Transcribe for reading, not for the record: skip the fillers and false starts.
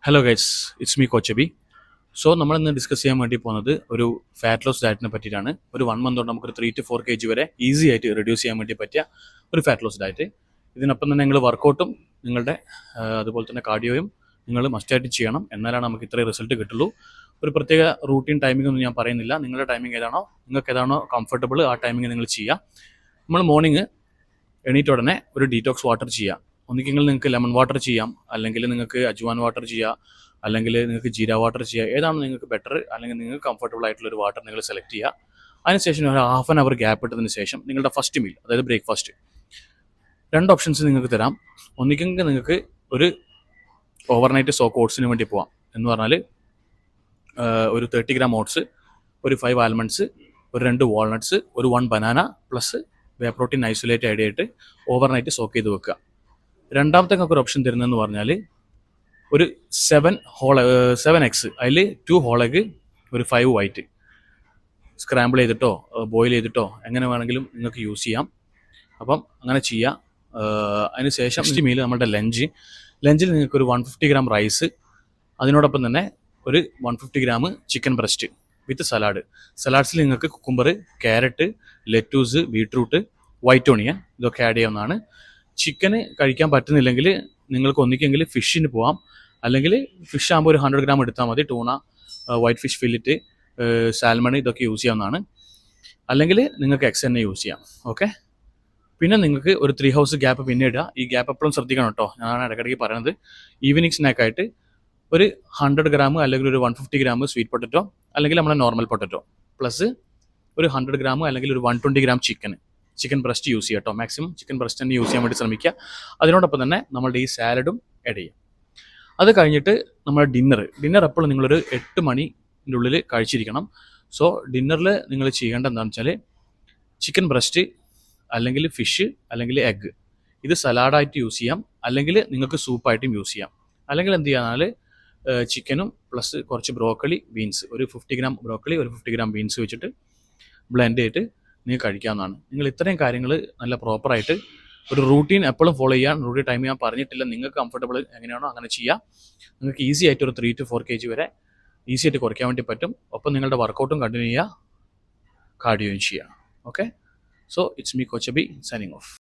Hello guys, it's me കോച്ചബി. So നമ്മളിന്ന് discuss ചെയ്യാൻ വേണ്ടി പോകുന്നത് ഒരു ഫാറ്റ് ലോസ് ഡയറ്റിനെ പറ്റിയിട്ടാണ്. ഒരു 1 മന്ത് കൊണ്ട് നമുക്കൊരു 3 to 4 kg വരെ ഈസി ആയിട്ട് റെഡ്യൂസ് ചെയ്യാൻ വേണ്ടി പറ്റിയ ഒരു ഫാറ്റ് ലോസ് ഡയറ്റ്. ഇതിനൊപ്പം തന്നെ നിങ്ങൾ വർക്കൗട്ടും നിങ്ങളുടെ അതുപോലെ തന്നെ കാർഡിയോയും നിങ്ങൾ മസ്റ്റായിട്ട് ചെയ്യണം. എന്നാലാണ് നമുക്ക് ഇത്രയും റിസൾട്ട് കിട്ടുള്ളൂ. ഒരു പ്രത്യേക റൂട്ടീൻ ടൈമിംഗ് ഒന്നും ഞാൻ പറയുന്നില്ല. നിങ്ങളുടെ ടൈമിംഗ് ഏതാണോ, നിങ്ങൾക്ക് ഏതാണോ കംഫർട്ടബിൾ ആ ടൈമിംഗ് നിങ്ങൾ ചെയ്യുക. നമ്മൾ മോർണിംഗ് എണീറ്റ് ഉടനെ ഒരു ഡീറ്റോക്സ് വാട്ടർ ചെയ്യുക. ഒന്നിക്കെങ്കിൽ നിങ്ങൾക്ക് ലെമൺ വാട്ടർ ചെയ്യാം, അല്ലെങ്കിൽ നിങ്ങൾക്ക് അജ്വാൻ വാട്ടർ ചെയ്യാം, അല്ലെങ്കിൽ നിങ്ങൾക്ക് ജീര വാട്ടർ ചെയ്യാം. ഏതാണ് നിങ്ങൾക്ക് ബെറ്റർ, അല്ലെങ്കിൽ നിങ്ങൾക്ക് കംഫർട്ടബിൾ ആയിട്ടുള്ള ഒരു വാട്ടർ നിങ്ങൾ സെലക്ട് ചെയ്യുക. അതിനുശേഷം ഒരു ഹാഫ് ആൻ അവർ ഗ്യാപ്പ് ഇട്ടതിന് ശേഷം നിങ്ങളുടെ ഫസ്റ്റ് മീൽ, അതായത് ബ്രേക്ക്ഫാസ്റ്റ്, 2 ഓപ്ഷൻസ് നിങ്ങൾക്ക് തരാം. ഒന്നിക്കെങ്കിൽ നിങ്ങൾക്ക് ഒരു ഓവർനൈറ്റ് സോക്ക് ഓട്സിന് വേണ്ടി പോവാം. എന്ന് പറഞ്ഞാൽ ഒരു 30 gram ഓട്സ്, ഒരു 5 ആൽമണ്ട്സ്, ഒരു 2 വാൾനട്ട്സ്, ഒരു 1 ബനാന പ്ലസ് വേ പ്രോട്ടീൻ ഐസൊലേറ്റ് ആഡ് ചെയ്തിട്ട് ഓവർനൈറ്റ് സോക്ക് ചെയ്ത് വെക്കുക. രണ്ടാമത്തെ നിങ്ങൾക്ക് ഒരു ഓപ്ഷൻ തരുന്നതെന്ന് പറഞ്ഞാൽ ഒരു 7 എഗ്സ്, അതിൽ 2 ഹോൾ എഗ്, ഒരു 5 വൈറ്റ്, സ്ക്രാമ്പിൾ ചെയ്തിട്ടോ ബോയിൽ ചെയ്തിട്ടോ എങ്ങനെ വേണമെങ്കിലും നിങ്ങൾക്ക് യൂസ് ചെയ്യാം. അപ്പം അങ്ങനെ ചെയ്യാം. അതിന് ശേഷം മീൽ നമ്മുടെ ലഞ്ചിൽ നിങ്ങൾക്ക് ഒരു 150 gram റൈസ്, അതിനോടൊപ്പം തന്നെ ഒരു 150 gram ചിക്കൻ ബ്രസ്റ്റ് വിത്ത് സലാഡ്സിൽ നിങ്ങൾക്ക് cucumber, carrot, lettuce, beetroot, white onion ഇതൊക്കെ ആഡ് ചെയ്യാവുന്നതാണ്. ചിക്കന് കഴിക്കാൻ പറ്റുന്നില്ലെങ്കിൽ നിങ്ങൾക്ക് ഒന്നിക്കെങ്കിൽ ഫിഷിന് പോവാം, അല്ലെങ്കിൽ ഫിഷ് ആകുമ്പോൾ ഒരു 100 gram എടുത്താൽ മതി. Tuna, white fish fillet, salmon ഇതൊക്കെ യൂസ് ചെയ്യാവുന്നതാണ്. അല്ലെങ്കിൽ നിങ്ങൾക്ക് എക്സ് തന്നെ യൂസ് ചെയ്യാം. ഓക്കെ, പിന്നെ നിങ്ങൾക്ക് ഒരു 3 hours ഗ്യാപ്പ് പിന്നെ ഇടുക. ഈ ഗ്യാപ്പ് എപ്പോഴും ശ്രദ്ധിക്കണം കേട്ടോ. ഞാനാണ് ഇടയ്ക്കിടയ്ക്ക് പറയുന്നത്. ഈവനിങ് സ്നാക്കായിട്ട് ഒരു 100 gram അല്ലെങ്കിൽ ഒരു 150 gram സ്വീറ്റ് പൊട്ടറ്റോ, അല്ലെങ്കിൽ നമ്മുടെ നോർമൽ പൊട്ടറ്റോ, പ്ലസ് ഒരു 100 gram അല്ലെങ്കിൽ ഒരു 120 gram ചിക്കൻ ബ്രസ്റ്റ് യൂസ് ചെയ്യുക കേട്ടോ. മാക്സിമം ചിക്കൻ ബ്രസ്റ്റ് തന്നെ യൂസ് ചെയ്യാൻ വേണ്ടി ശ്രമിക്കുക. അതിനോടൊപ്പം തന്നെ നമ്മളുടെ ഈ സാലഡും ആഡ് ചെയ്യും. അത് കഴിഞ്ഞിട്ട് നമ്മുടെ ഡിന്നർ എപ്പോഴും നിങ്ങളൊരു 8 മണിൻ്റെ ഉള്ളിൽ കഴിച്ചിരിക്കണം. സോ ഡിന്നറിൽ നിങ്ങൾ ചെയ്യേണ്ടത് എന്താണെന്ന് വെച്ചാൽ ചിക്കൻ ബ്രസ്റ്റ്, അല്ലെങ്കിൽ ഫിഷ്, അല്ലെങ്കിൽ എഗ്ഗ്, ഇത് സലാഡായിട്ട് യൂസ് ചെയ്യാം, അല്ലെങ്കിൽ നിങ്ങൾക്ക് സൂപ്പായിട്ടും യൂസ് ചെയ്യാം. അല്ലെങ്കിൽ എന്ത് ചെയ്യാന്നാൽ ചിക്കനും പ്ലസ് കുറച്ച് ബ്രോക്കലി, ബീൻസ്, ഒരു 50 gram ബ്രോക്കലി, ഒരു 50 gram ബീൻസ് വെച്ചിട്ട് ബ്ലെൻഡ് ചെയ്തിട്ട് നിങ്ങൾക്ക് കഴിക്കാവുന്നതാണ്. നിങ്ങൾ ഇത്രയും കാര്യങ്ങൾ നല്ല പ്രോപ്പറായിട്ട് ഒരു റൂട്ടീൻ എപ്പോഴും ഫോളോ ചെയ്യാൻ. റൂട്ടീൻ ടൈം ഞാൻ പറഞ്ഞിട്ടില്ല, നിങ്ങൾക്ക് കംഫർട്ടബിൾ എങ്ങനെയാണോ അങ്ങനെ ചെയ്യുക. നിങ്ങൾക്ക് ഈസി ആയിട്ട് ഒരു 3 to 4 kg വരെ ഈസി ആയിട്ട് കുറയ്ക്കാൻ വേണ്ടി പറ്റും. ഒപ്പം നിങ്ങളുടെ വർക്കൗട്ടും കണ്ടിന്യൂ ചെയ്യുക, കാർഡിയോയും ചെയ്യുക. ഓക്കെ, സോ ഇറ്റ്സ് മീ കോച്ചബി സൈനിങ് ഓഫ്.